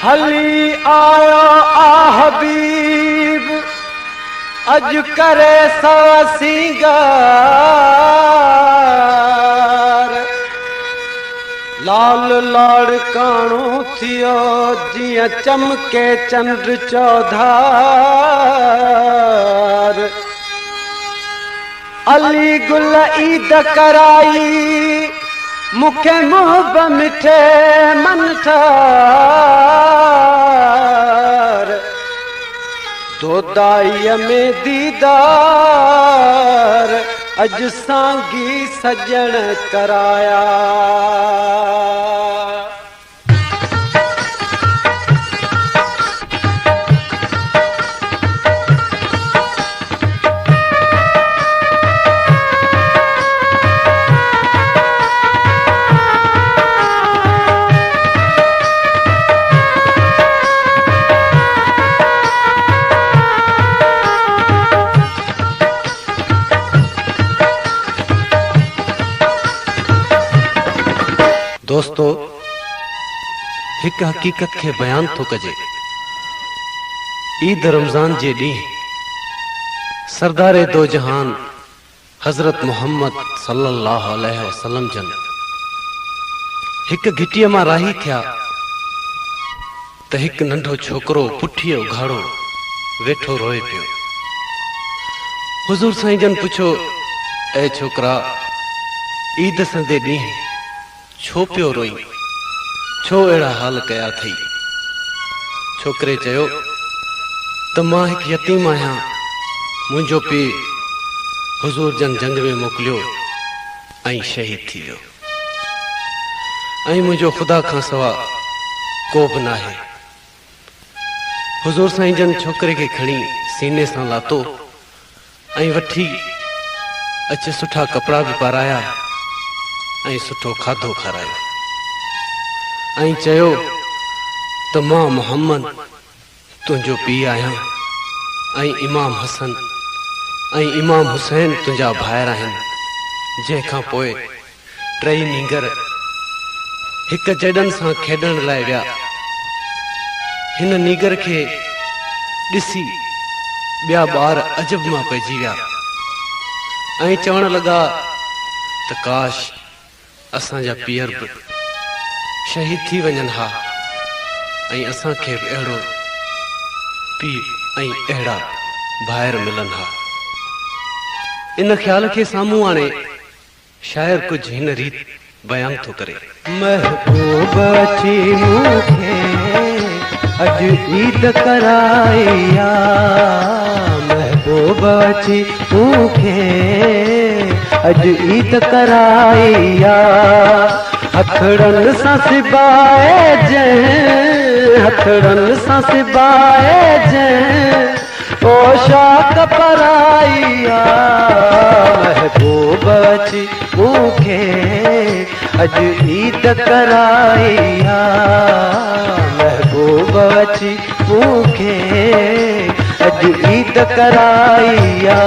हली आयो आ हबीब अज करे सवा सिंगार लाल लाड़काणो थियो जियां चमके चंद्र चौधार अली गुल ईद कराई मुखे मुहब मिठे मन ठार दोदाई में दीदार अज सांगी सजण कराया दोस्तों एक हकीकत के बयान तो कजे ईद रमजान जे डी सरदारे दो जहान हजरत मोहम्मद सल्लल्लाहु अलैहि वसल्लम जन एक घिटिया मां राही थिया त एक नंढो छोकरो पुठियो उघाड़ो वेठो रोए पियो। हुजूर साईं जन पुछो ए छोकरा ईद संदे डी छो पियो रोई छो अड़ा हाल कया थई। छोकरे चयो त मां एक यतीम आया मुझो पी हुजूर जन जंग में मोकलियो आई शहीद थी वियो आई मुझो खुदा का सवा को भी ना है। हुजूर साईं जन छोकरे के खड़ी सीने से लातो आई वठी अच्छे सुठा कपड़ा भी पाराया आई सुठो खाधो खारायो आई चयो त मां मोहम्मद तुझो पी आया आई इमाम हसन आई इमाम हुसैन तुझा भायर आहिन जंहिंखां पोइ टई नींगर हिक जडन सां खेडण लाइ विया। हिन नीगर के ॾिसी ॿिया ॿार अजब मां पइजी विया ऐं चवण लगा त काश असांजा पीअर बि शहीद थी वञनि हा ऐं असांखे बि अहिड़ो पीउ ऐं अहिड़ा भाइर मिलनि हा। इन ख़्याल खे साम्हूं आणे शायर कुझु हिन रीत बयान थो करे। महबूब अची मूंखे अॼु ईद कराया महबूब अची मूंखे अॼु ईद कराया हथड़नि सां सिबाए जंहिं हथड़नि सां सिबाए जंहिं पोशाक पराया महबूब अची मूंखे अॼु ईद कराया महबूब अची मूंखे अॼु ईद कराया।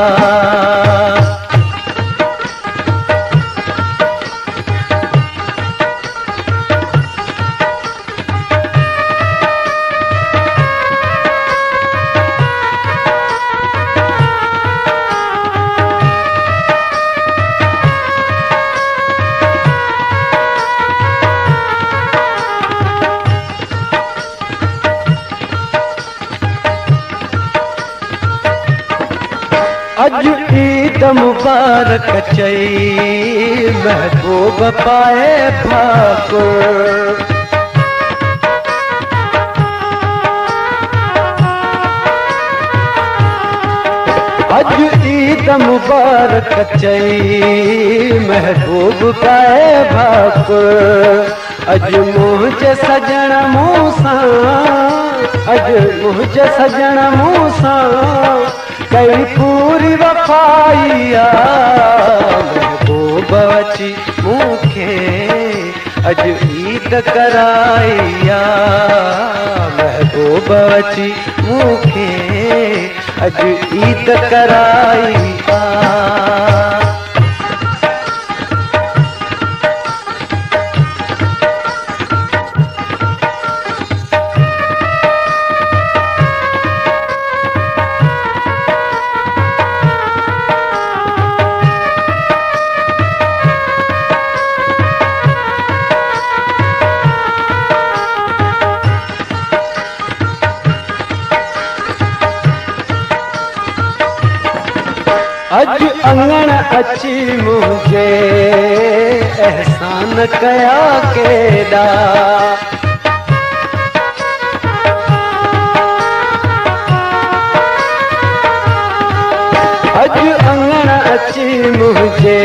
अॼु ईद मुबारक चई महबूब पाए भाकुर अॼु ईद मुबारक चई महबूब पाए भाकुर अॼु मुंहिंजे सजण मूं सां अॼु मुंहिंजे सजण मूं सां कई पूरी वफाइया महबूब अची मूंखे अॼु ईद कराया महबूब अची मूंखे अॼु ईद कराया। अंगण अची मुझे एहसान कया केड़ा अज अंगण अची मुझे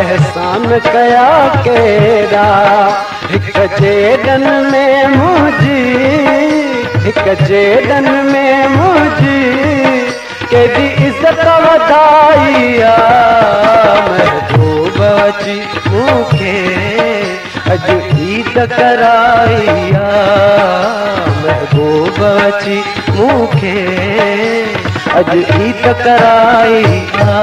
एहसान कया केड़ा हिक जेडन में मुझी हिक जेडन में मुझी केडी इज्जत वधाइया महबूब अची मूंखे अज ईद कराइया महबूब अची मूंखे अज ईद कराइया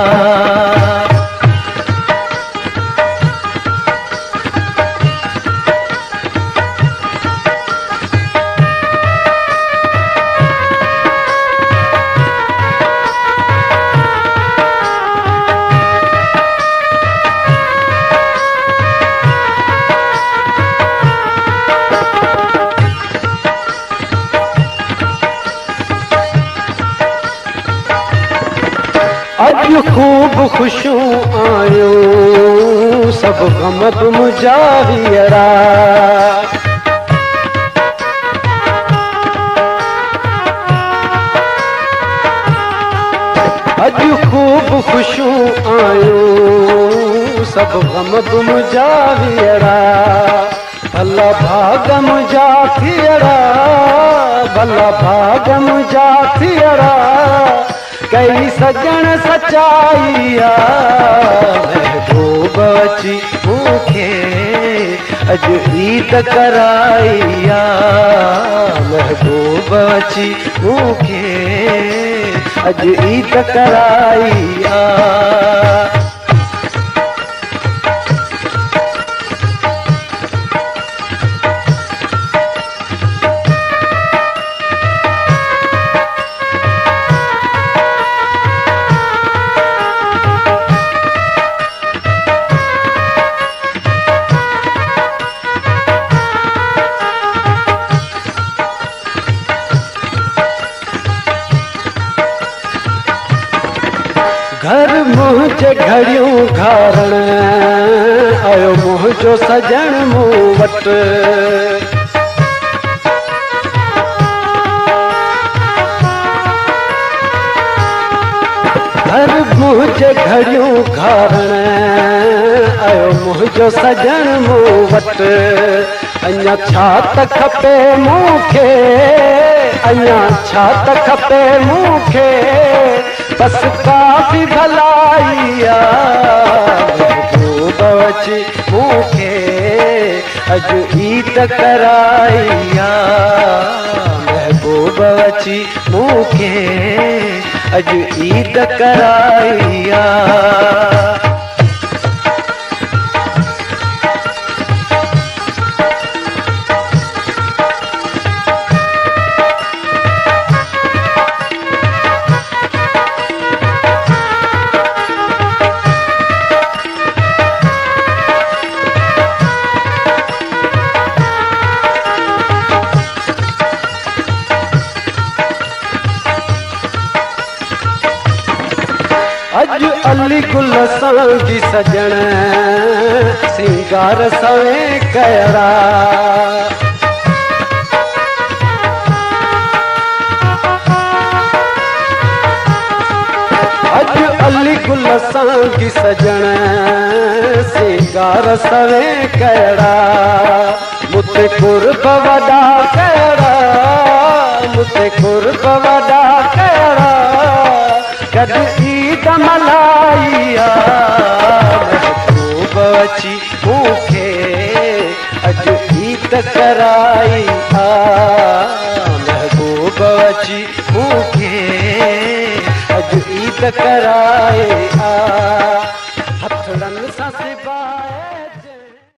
अज खूब खुशूं आयूं सब गम बि मुंहिंजा हीअरा अज खूब खुशूं आयूं सब गम बि मुंहिंजा हीअरा भला भाग मुंहिंजा थियरा भला भाग मुंहिंजा थियरा कई सजण सचाइया महबूब अची मूंखे अज ईद कराइया महबूब अची मूंखे अज ईद कराइया घर मुझे घड़ियों घारण आयो मुझो सजन मूं वट घर मुझे घड़ियों घारण आयो मुझो सजन मूं वट अञा छा त खपे मूंखे अञा छा त खपे मूंखे बस काफ़ी भलाइया महबूब अची मूंखे अज ईद कराइया महबूब अची मूंखे अज ईद कराइया अज अली गुल संगी सजण सिंगार सवे कयरा अज अली गुल संगी सजण सिंगार सवे कयरा मुते कुर्ब वॾा कयरा मुते कुर्ब वॾा कयरा गॾ ईद मल्हाइया महबूब अची मूंखे अज ईद कराइया महबूब अची मूंखे अज ईद कराइया हथड़नि सां